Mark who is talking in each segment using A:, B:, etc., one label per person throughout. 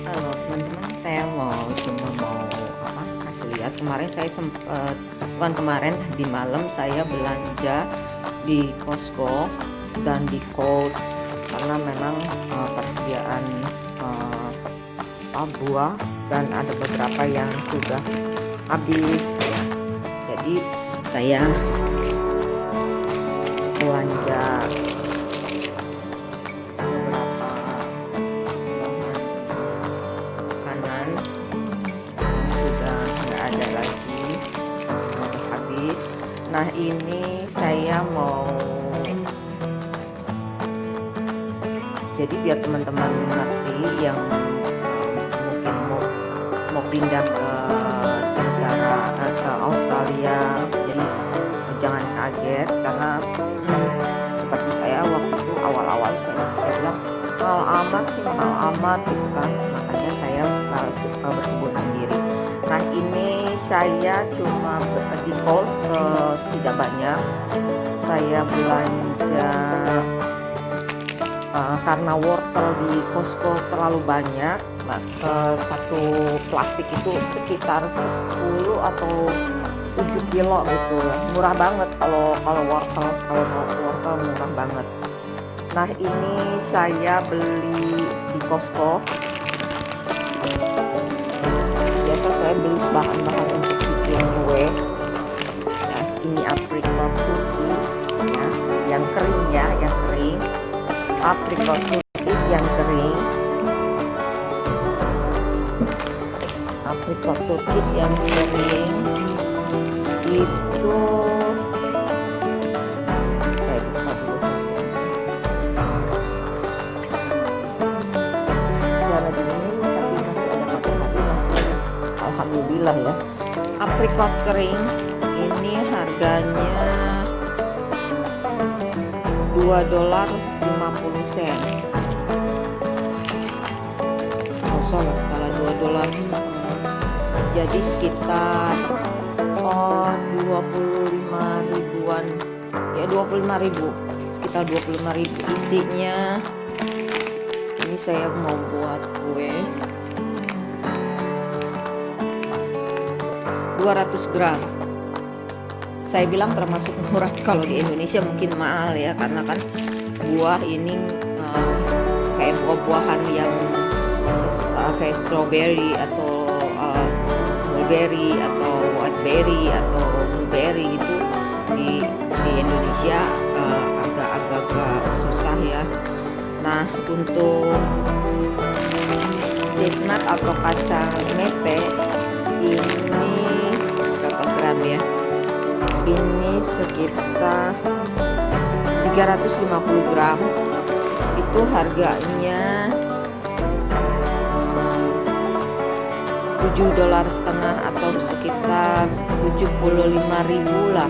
A: Halo teman-teman, saya cuma mau kasih lihat. Kemarin saya sempet, bukan kemarin, di malam saya belanja di Costco dan di Cold karena memang persediaan buah dan ada beberapa yang sudah habis ya. Jadi saya belanja beberapa bahan makanan yang sudah nggak ada lagi, udah habis. Nah, ini saya mau, jadi biar teman-teman ngerti yang mungkin mau pindah ke negara ke Australia, jadi jangan kaget karena seperti saya waktu itu awal-awal saya bilang mahal amat gitu kan, makanya saya suka berkebun sendiri. Nah, ini saya cuma di Coles tidak banyak, saya belanja karena wortel di Costco terlalu banyak. Nah, satu plastik itu sekitar 10 atau 7 kilo gitu ya, murah banget kalau wortel, murah banget. Nah, ini saya beli di Costco. Biasa saya beli bahan-bahan untuk bikin kue. Nah, ini apricot cookies ya, yang kering ya, apricot cookies yang kering, itu saya buka dulu. Darah dingin tapi masih ada pakai, tapi masih alhamdulillah ya. Apricot kering ini harganya $2.50. Oh, salah $2. Jadi sekitar 25 ribuan ya, 25 ribu, sekitar 25 ribu. Isinya ini saya mau buat kue 200 gram. Saya bilang termasuk murah. Kalau di Indonesia mungkin mahal ya, karena kan buah ini kayak buah-buahan yang kayak strawberry atau mulberry atau whiteberry atau blueberry itu di Indonesia agak-agak susah ya. Nah, untuk chestnut atau kacang mete ini berapa gram ya? Ini sekitar 350 gram. Itu harganya $7.50 atau sekitar 75 ribu lah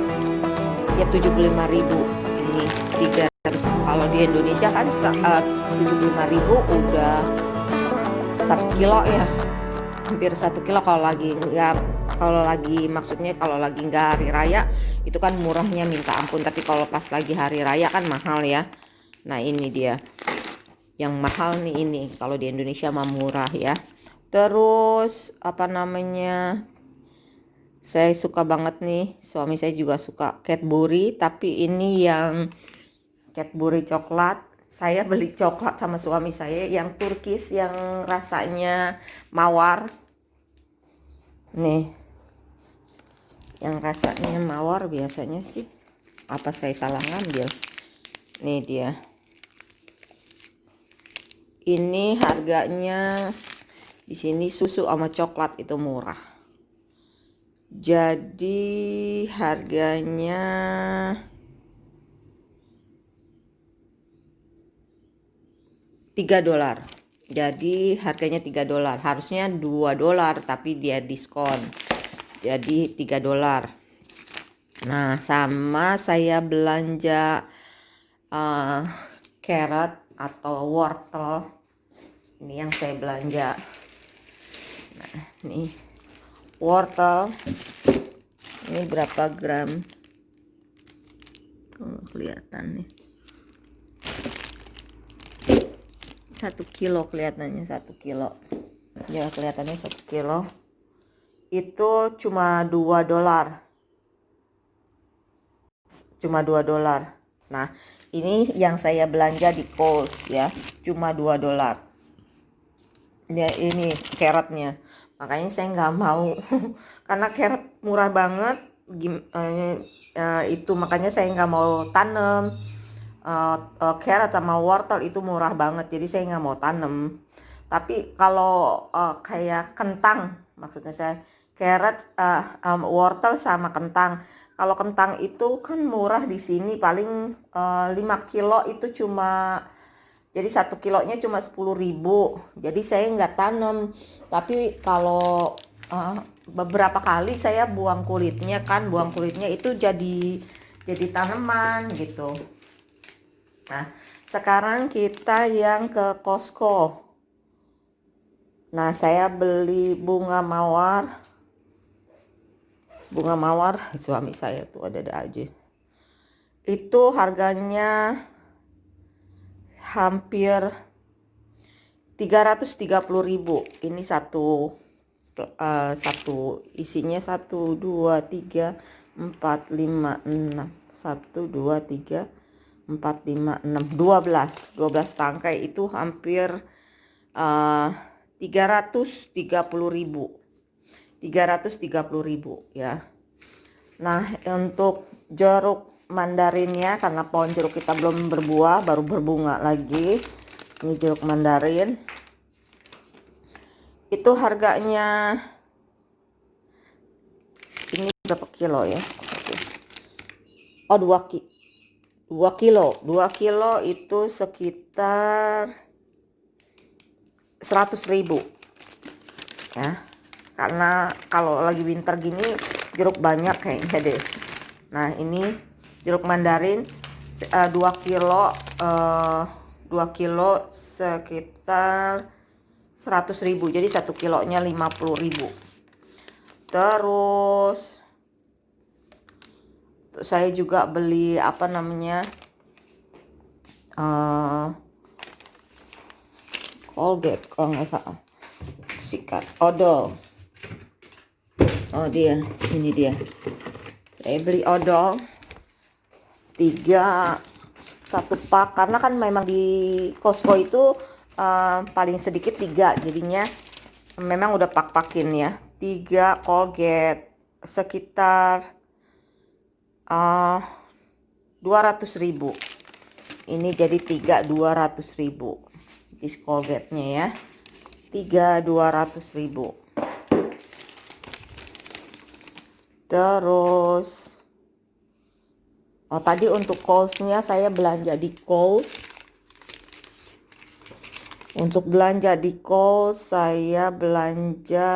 A: ya, 75 ribu. Ini 300. Kalau di Indonesia kan 75 ribu udah 1 kilo ya, hampir 1 kilo kalau lagi nggak hari raya itu kan murahnya minta ampun, tapi kalau pas lagi hari raya kan mahal ya. Nah, ini dia yang mahal nih, ini kalau di Indonesia mah murah ya. Terus saya suka banget nih, suami saya juga suka Cadbury, tapi ini yang Cadbury coklat. Saya beli coklat sama suami saya yang Turkish yang rasanya mawar. Nih, yang rasanya mawar biasanya sih. Apa saya salah ngambil? Nih dia. Ini harganya di sini susu sama coklat itu murah. Jadi harganya $3. Jadi harganya $3. Harusnya $2, tapi dia diskon. Jadi $3. Nah, sama saya belanja carrot atau wortel. Ini yang saya belanja. Nah, nih wortel. Ini berapa gram? Kelihatan nih. 1 kilo kelihatannya, 1 kilo. Ya kelihatannya 1 kilo itu cuma $2, cuma $2. Nah ini yang saya belanja di Kohl's ya, cuma $2 ya. Ini carrotnya, makanya saya nggak mau karena carrot murah banget. Itu makanya saya nggak mau tanam. Carrot sama wortel itu murah banget, jadi saya nggak mau tanam. Tapi kalau kayak kentang, maksudnya saya carrot, wortel sama kentang. Kalau kentang itu kan murah di sini, paling 5 kilo itu cuma, jadi 1 kilonya cuma 10.000. Jadi saya nggak tanam. Tapi kalau beberapa kali saya buang kulitnya itu jadi tanaman gitu. Nah, sekarang kita yang ke Costco. Nah, saya beli bunga mawar. Bunga mawar suami saya tuh ada aja. Itu harganya hampir 330.000. Ini satu isinya 1 2 3 4 5 6 1 2 3 4 5 6 12 tangkai, itu hampir 330.000 ya. Nah, untuk jeruk mandarinnya, karena pohon jeruk kita belum berbuah, baru berbunga lagi. Ini jeruk mandarin. Itu harganya, ini berapa kilo ya? Oh, 2 kilo. 2 kilo itu sekitar 100.000 ya. Karena kalau lagi winter gini jeruk banyak kayaknya deh. Nah, ini jeruk mandarin 2 kilo 2 kilo sekitar 100.000. Jadi 1 kilonya 50.000. Terus saya juga beli apa namanya, Colgate kalau nggak salah, sikat odol. Oh dia, ini dia. Saya beli odol 1 pak, karena kan memang di Costco itu paling sedikit 3, jadinya memang udah pak-pakin ya. 3 Colgate sekitar 200.000. Ini jadi 200.000 di Colgate-nya ya. 200.000. Terus tadi untuk Kohl's-nya saya belanja di Kohl's. Untuk belanja di Kohl's saya belanja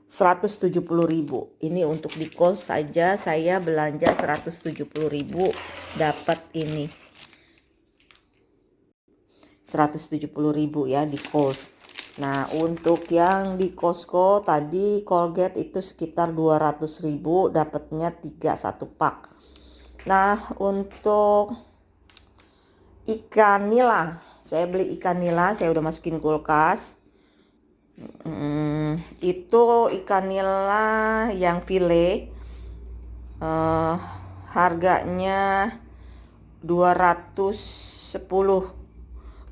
A: 170.000. Ini untuk di Kohl's saja saya belanja 170.000, dapat ini 170.000 ya di Kohl's. Nah, untuk yang di Costco tadi Colgate itu sekitar 200.000, dapatnya 1 pak. Nah, untuk ikan nila, saya beli ikan nila, saya udah masukin kulkas. Itu ikan nila yang file, harganya 210.000,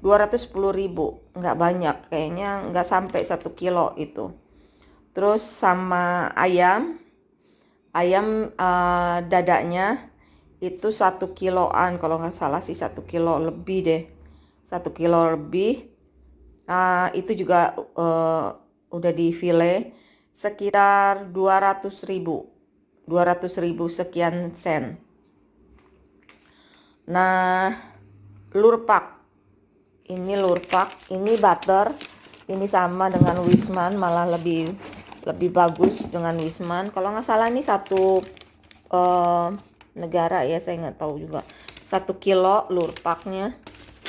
A: nggak banyak, kayaknya nggak sampai 1 kilo itu. Terus sama ayam dadanya itu 1 kiloan kalau nggak salah sih, 1 kilo lebih deh, 1 kilo lebih. Itu juga udah di file sekitar 200.000 sekian sen. Nah, lurpak, ini butter, ini sama dengan Wisman, malah lebih bagus dengan Wisman. Kalau nggak salah ini satu negara ya, saya nggak tahu juga. 1 kilo lurpaknya.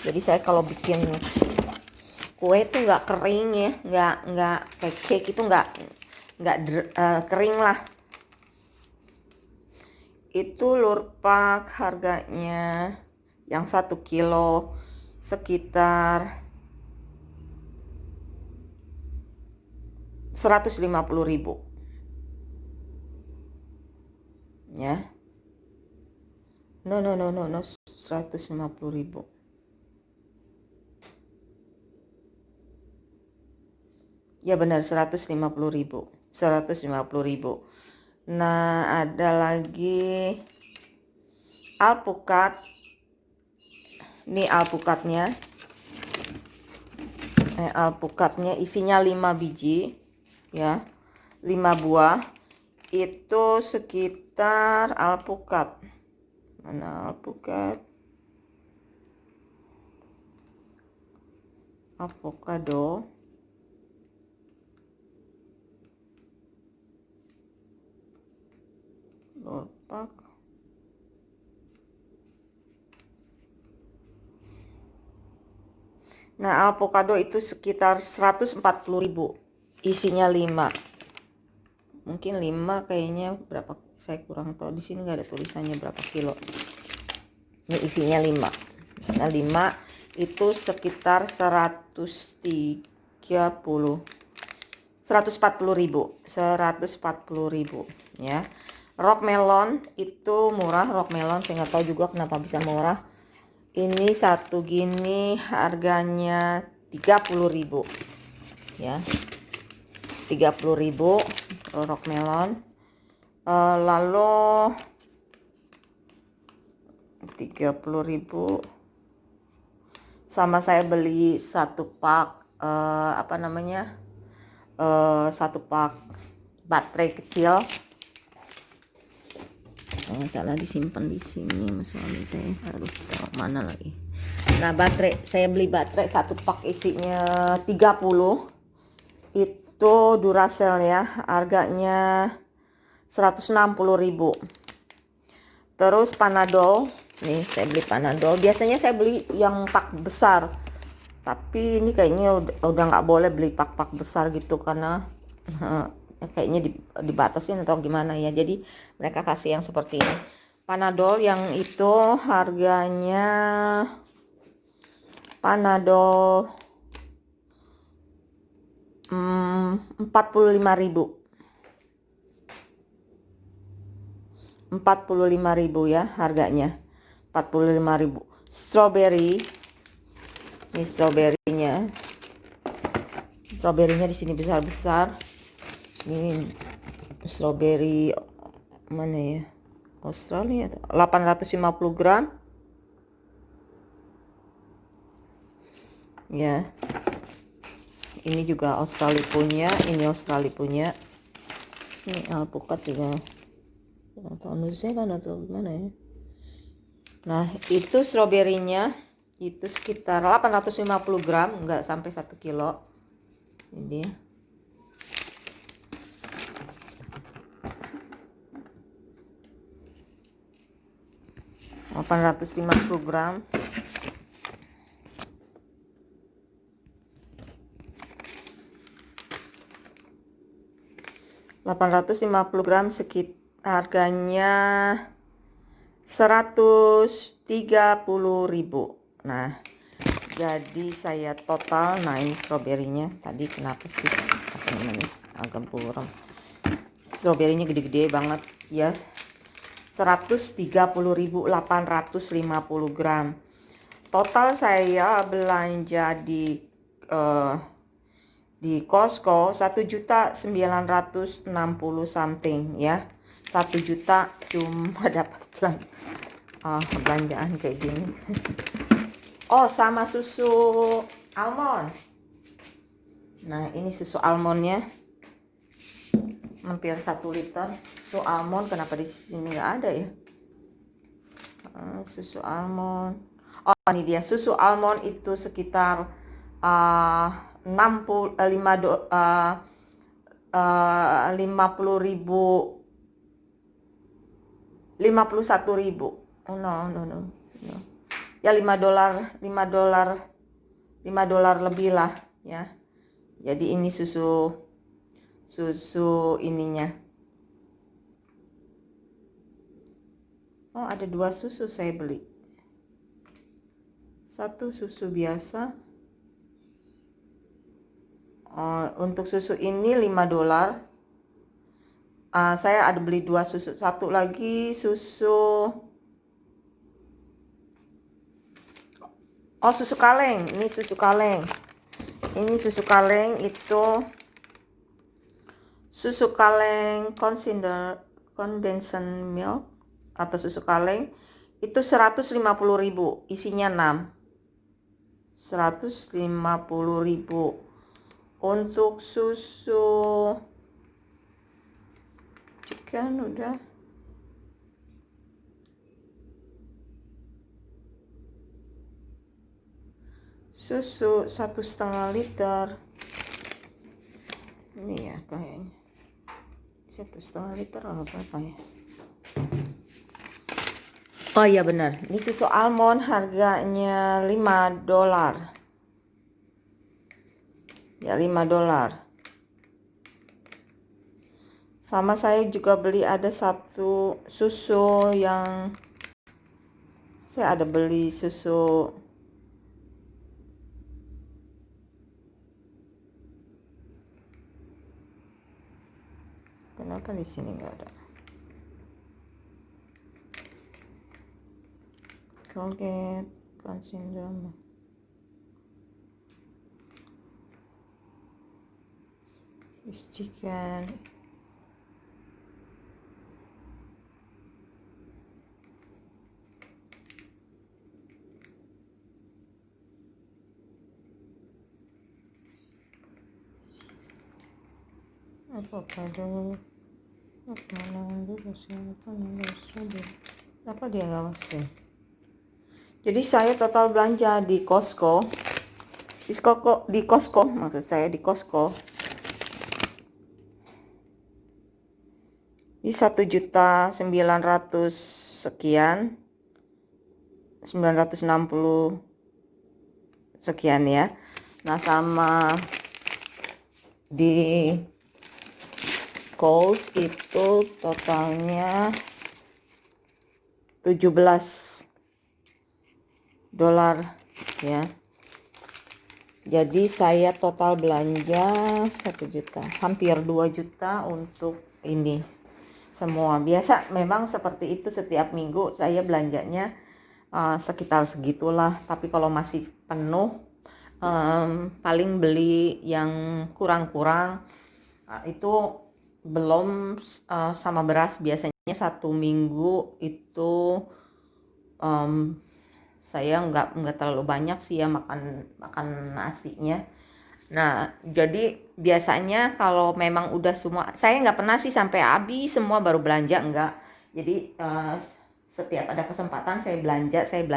A: Jadi saya kalau bikin kue itu nggak kering ya, nggak kayak cake itu nggak kering lah. Itu lurpak harganya Yang 1 kilo sekitar 150.000 ya. No, 150.000. Ya benar, 150.000. Nah, ada lagi alpukat. Ini alpukatnya. Alpukatnya isinya 5 biji ya. 5 buah. Itu sekitar alpukat. Mana alpukat? Avocado. Lorpak. Nah, avocado itu sekitar 140.000. Isinya 5. Mungkin 5 kayaknya berapa, saya kurang tahu, di sini nggak ada tulisannya berapa kilo. Ini isinya 5. Nah, 5 itu sekitar 140.000 ya. Rock melon itu murah. Rock melon saya nggak tahu juga kenapa bisa murah. Ini satu gini harganya 30.000 ya. 30.000 rock melon. Lalu 30.000 sama saya beli satu pak satu pak baterai kecil. Salah disimpan di sini, suami saya harus tahu mana lagi. Nah, baterai saya beli baterai satu pak isinya 30. Itu Duracell ya, harganya 160.000. Terus Panadol, nih saya beli Panadol. Biasanya saya beli yang pak besar, tapi ini kayaknya udah nggak boleh beli pak besar gitu karena kayaknya dibatasin atau gimana ya. Jadi mereka kasih yang seperti ini. Panadol yang itu harganya Panadol 45.000. 45.000 ya harganya. 45.000. Strawberry. Ini stroberinya. Stroberinya di sini besar-besar. Ini strawberry mana ya? Australia 850 gram ya. Ini juga Australia punya, ini Australia punya. Ini alpukat juga atau New Zealand atau gimana ya. Nah, itu stroberinya itu sekitar 850 gram, nggak sampai 1 kilo. Ini 850 gram. Sekitar harganya 130.000. Nah, jadi saya total naik stroberinya tadi kenapa sih agak burem. Stroberinya gede-gede banget ya. 130.850 gram. Total saya belanja di Costco 1.960 something ya. 1 juta cuma dapat belanjaan kayak gini. Oh, sama susu almond. Nah, ini susu almondnya hampir 1 liter. Susu almond kenapa di sini nggak ada ya? Susu almond. Oh, ini dia susu almond itu sekitar 51.000. Oh, no. Ya $5 lebih lah ya. Jadi ini susu ininya. Oh, ada 2 susu saya beli. satu susu biasa. Untuk susu ini $5. Saya ada beli 2 susu. Satu lagi susu, susu kaleng. Ini susu kaleng. Ini susu kaleng itu susu kaleng condensed milk atau susu kaleng itu 150.000, isinya 6. 150.000. Untuk susu chicken udah. Susu 1,5 liter. Ini ya kayaknya 1,5 liter atau berapa ya? Oh iya benar, ini susu almond harganya $5. Ya $5. Sama saya juga beli ada satu susu yang saya ada beli susu kenapa di sini nggak ada? Colgate Consumer. This chicken. Avocado. Apa dia nggak masukin? Jadi saya total belanja di Costco. Di Costco maksud saya di Costco. Di 1.900.000 sekian, 960 sekian ya. Nah sama di Kohl's itu totalnya $17 ya. Jadi saya total belanja 1 juta, hampir 2 juta untuk ini semua. Biasa memang seperti itu, setiap minggu saya belanjanya sekitar segitulah. Tapi kalau masih penuh paling beli yang kurang-kurang. Itu belum sama beras. Biasanya 1 minggu itu saya nggak terlalu banyak sih ya makan nasinya. Nah jadi biasanya kalau memang udah semua, saya nggak pernah sih sampai habis semua baru belanja, enggak. Jadi setiap ada kesempatan saya belanja, saya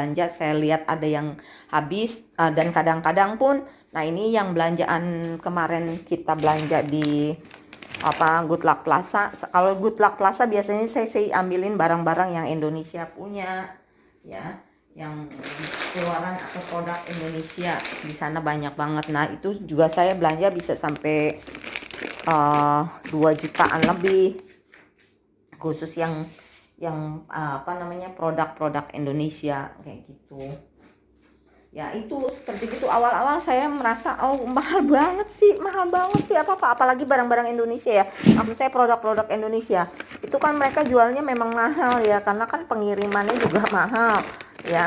A: lihat ada yang habis dan kadang-kadang pun, nah ini yang belanjaan kemarin kita belanja di Good Luck Plaza. Kalau Good Luck Plaza biasanya saya ambilin barang-barang yang Indonesia punya ya, yang keluaran atau produk Indonesia. Di sana banyak banget. Nah itu juga saya belanja bisa sampai 2 jutaan lebih, khusus yang produk-produk Indonesia kayak gitu. Ya itu seperti itu, awal-awal saya merasa mahal banget sih apalagi barang-barang Indonesia ya, maksud saya produk-produk Indonesia itu kan mereka jualnya memang mahal ya, karena kan pengirimannya juga mahal ya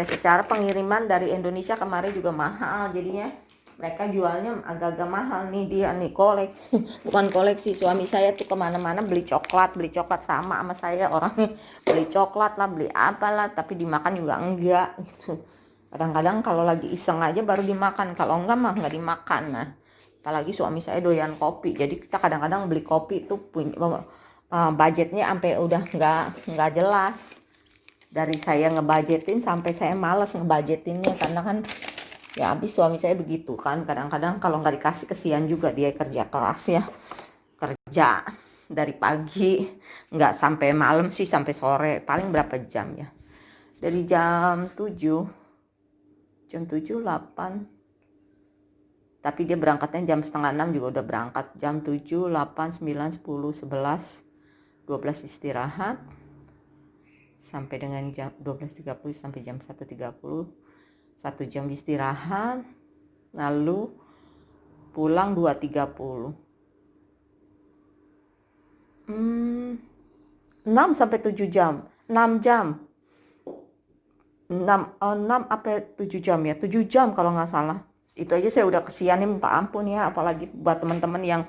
A: secara pengiriman dari Indonesia kemarin juga mahal, jadinya mereka jualnya agak-agak mahal. Nih dia nih koleksi bukan koleksi, suami saya tuh kemana-mana beli coklat sama saya, orangnya beli coklat lah, beli apalah, tapi dimakan juga enggak gitu. Kadang-kadang kalau lagi iseng aja baru dimakan, kalau enggak mah nggak dimakan. Nah apalagi suami saya doyan kopi, jadi kita kadang-kadang beli kopi itu punya budgetnya sampai udah nggak jelas. Dari saya ngebudgetin sampai saya malas ngebudgetinnya, karena kan ya habis suami saya begitu kan, kadang-kadang kalau nggak dikasih kesian juga, dia kerja keras ya, kerja dari pagi nggak sampai malam sih, sampai sore paling berapa jam ya, dari jam 8, tapi dia berangkatnya jam setengah 6 juga udah berangkat, jam 7, 8, 9, 10, 11, 12 istirahat sampai dengan jam 12.30 sampai jam 1.30, 1 jam istirahat, lalu pulang 2.30. 6 sampai 7 jam. 6 jam. 6 apa 7 jam ya? 7 jam kalau nggak salah. Itu aja saya udah kesian nih, minta ampun ya, apalagi buat teman-teman yang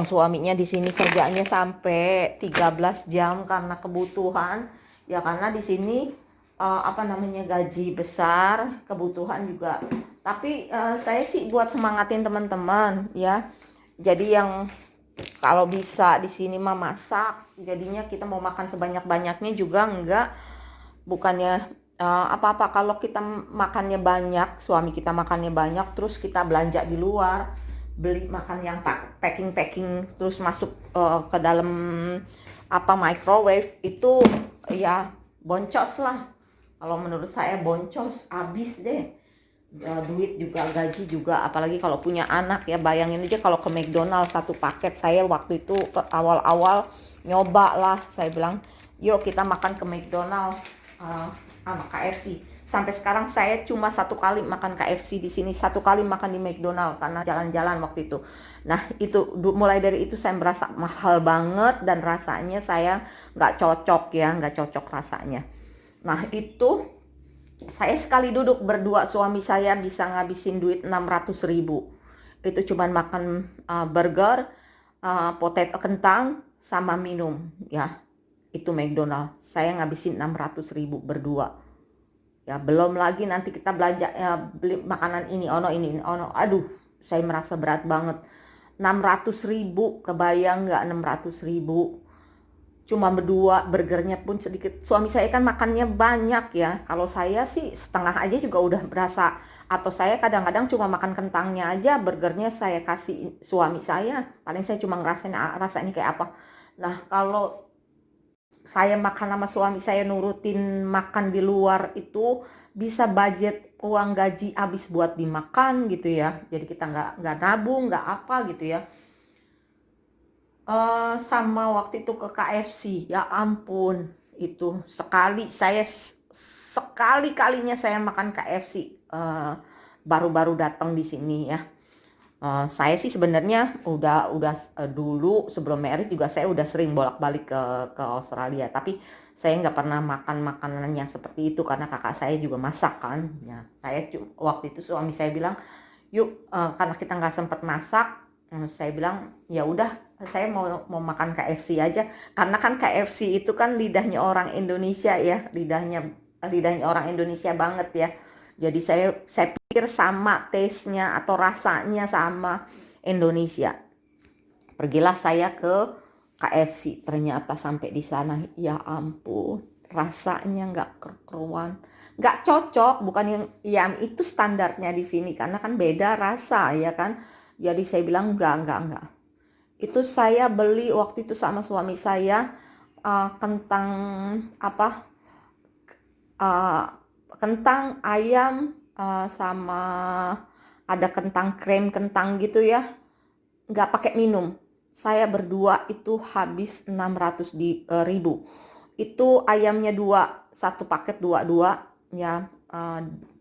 A: suaminya di sini kerjanya sampai 13 jam karena kebutuhan. Ya karena di sini gaji besar, kebutuhan juga. Tapi saya sih buat semangatin teman-teman ya. Jadi yang kalau bisa di sini mah masak, jadinya kita mau makan sebanyak-banyaknya juga enggak. Bukannya apa-apa kalau kita makannya banyak, suami kita makannya banyak, terus kita belanja di luar, beli makan yang packing terus masuk ke dalam microwave, itu ya boncos lah. Kalau menurut saya boncos, habis deh. Duit juga, gaji juga, apalagi kalau punya anak ya. Bayangin aja kalau ke McDonald satu paket. Saya waktu itu ke awal-awal nyoba lah, saya bilang yuk kita makan ke McDonald sama KFC. Sampai sekarang saya cuma 1 kali makan KFC di sini, 1 kali makan di McDonald karena jalan-jalan waktu itu. Nah itu mulai dari itu saya merasa mahal banget dan rasanya saya nggak cocok rasanya. Nah itu saya sekali duduk berdua suami saya bisa ngabisin duit 600.000. Itu cuman makan burger, potato kentang sama minum ya. Itu McDonald. Saya ngabisin 600.000 berdua. Ya belum lagi nanti kita belanja beli makanan ini ono. Aduh, saya merasa berat banget. 600.000, kebayang nggak 600.000? Cuma berdua, burgernya pun sedikit. Suami saya kan makannya banyak ya. Kalau saya sih setengah aja juga udah berasa. Atau saya kadang-kadang cuma makan kentangnya aja, burgernya saya kasih suami saya. Paling saya cuma ngerasain rasanya kayak apa. Nah kalau saya makan sama suami saya nurutin makan di luar itu bisa budget uang gaji habis buat dimakan gitu ya. Jadi kita nggak nabung, nggak apa gitu ya. Sama waktu itu ke KFC, ya ampun, itu sekali-kalinya saya makan KFC baru-baru datang di sini ya. Saya sih sebenarnya udah dulu sebelum married juga saya udah sering bolak-balik ke Australia, tapi saya nggak pernah makan makanan yang seperti itu karena kakak saya juga masak kan. Ya, waktu itu suami saya bilang, yuk karena kita nggak sempat masak, saya bilang ya udah saya mau makan KFC aja karena kan KFC itu kan lidahnya orang Indonesia ya, lidahnya orang Indonesia banget ya. Jadi saya pikir sama taste-nya atau rasanya sama Indonesia. Pergilah saya ke KFC, ternyata sampai di sana ya ampun, rasanya nggak keruan, nggak cocok, bukan yang itu standarnya di sini karena kan beda rasa ya kan. Jadi saya bilang enggak. Itu saya beli waktu itu sama suami saya kentang kentang ayam sama ada kentang krem kentang gitu ya, nggak pakai minum. Saya berdua itu habis 600.000. Itu ayamnya satu paket dua ya,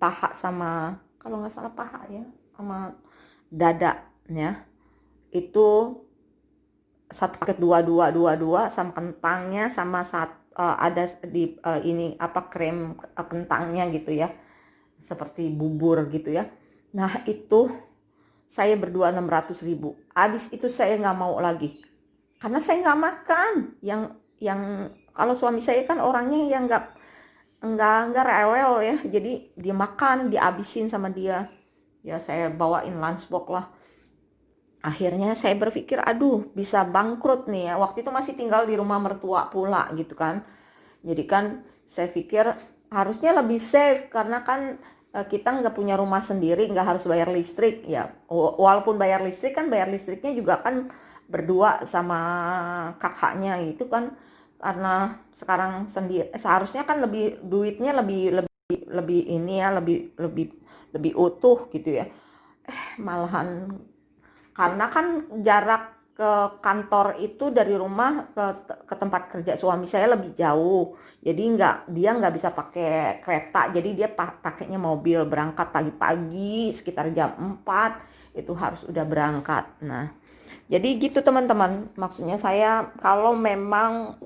A: paha sama, kalau nggak salah paha ya, sama dada ya. Itu satu paket dua sama kentangnya sama ada di ini krem kentangnya gitu ya, seperti bubur gitu ya. Nah itu saya berdua 600.000. Habis itu saya nggak mau lagi karena saya nggak makan yang kalau suami saya kan orangnya yang nggak rewel ya, jadi dia makan dihabisin sama dia ya. Saya bawain lunchbox lah. Akhirnya saya berpikir aduh bisa bangkrut nih ya. Waktu itu masih tinggal di rumah mertua pula gitu kan. Jadi kan saya pikir harusnya lebih safe karena kan kita nggak punya rumah sendiri, nggak harus bayar listrik ya. Walaupun bayar listrik kan bayar listriknya juga kan berdua sama kakaknya itu kan, karena sekarang sendiri seharusnya kan lebih duitnya lebih ini ya, lebih utuh gitu ya. Malahan karena kan jarak ke kantor itu dari rumah ke tempat kerja suami saya lebih jauh. Jadi dia nggak bisa pakai kereta. Jadi dia pakainya mobil, berangkat pagi-pagi sekitar jam 4 itu harus udah berangkat. Nah, jadi gitu teman-teman. Maksudnya saya kalau memang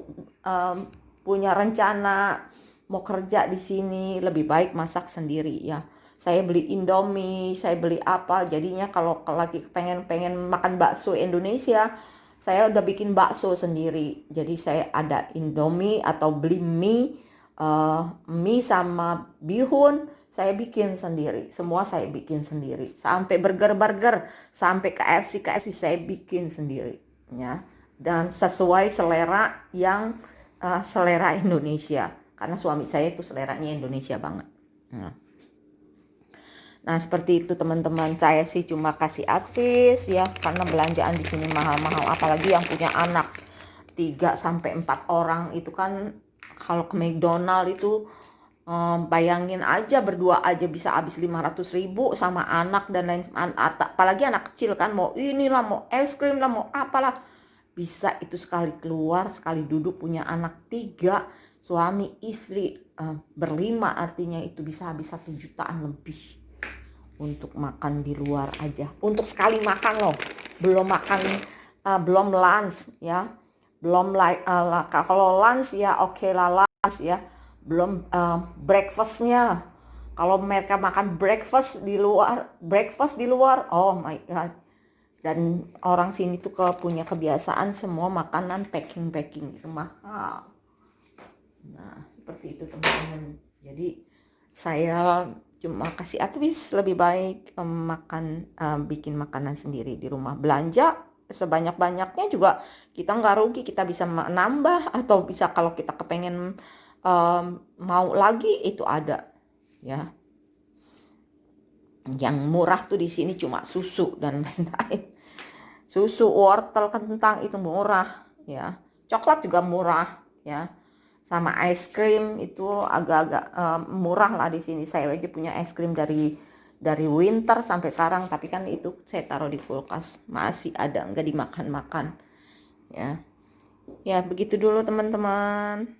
A: punya rencana mau kerja di sini lebih baik masak sendiri ya. Saya beli Indomie, saya beli apa, jadinya kalau lagi pengen makan bakso Indonesia, saya udah bikin bakso sendiri. Jadi saya ada Indomie atau beli mie sama bihun, saya bikin sendiri. Semua saya bikin sendiri. Sampai burger, sampai KFC saya bikin sendiri ya. Dan sesuai selera yang selera Indonesia. Karena suami saya itu seleranya Indonesia banget. Nah, seperti itu teman-teman. Saya sih cuma kasih advice ya, karena belanjaan di sini mahal-mahal, apalagi yang punya anak 3 sampai 4 orang itu kan kalau ke McDonald itu bayangin aja berdua aja bisa habis 500.000 sama anak dan lain, apalagi anak kecil kan, mau inilah, mau es krim lah, mau apalah. Bisa itu sekali keluar, sekali duduk punya anak 3, suami istri berlima, artinya itu bisa habis 1 jutaan lebih untuk makan di luar aja. Untuk sekali makan loh, belum makan, belum lunch ya, belum kalau lunch ya oke lah lunch ya, belum breakfastnya. Kalau mereka makan breakfast di luar, oh my god. Dan orang sini tuh punya kebiasaan semua makanan packing itu mahal. Nah, seperti itu teman-teman. Jadi saya cuma kasih advice lebih baik bikin makanan sendiri di rumah. Belanja sebanyak-banyaknya juga kita nggak rugi, kita bisa menambah, atau bisa kalau kita kepengen mau lagi itu ada ya. Yang murah tuh di sini cuma susu dan lain-lain. Susu, wortel, kentang itu murah ya. Coklat juga murah ya. Sama es krim itu agak-agak murah lah di sini. Saya aja punya es krim dari winter sampai sekarang, tapi kan itu saya taruh di kulkas, masih ada, nggak dimakan-makan ya. Ya begitu dulu teman-teman.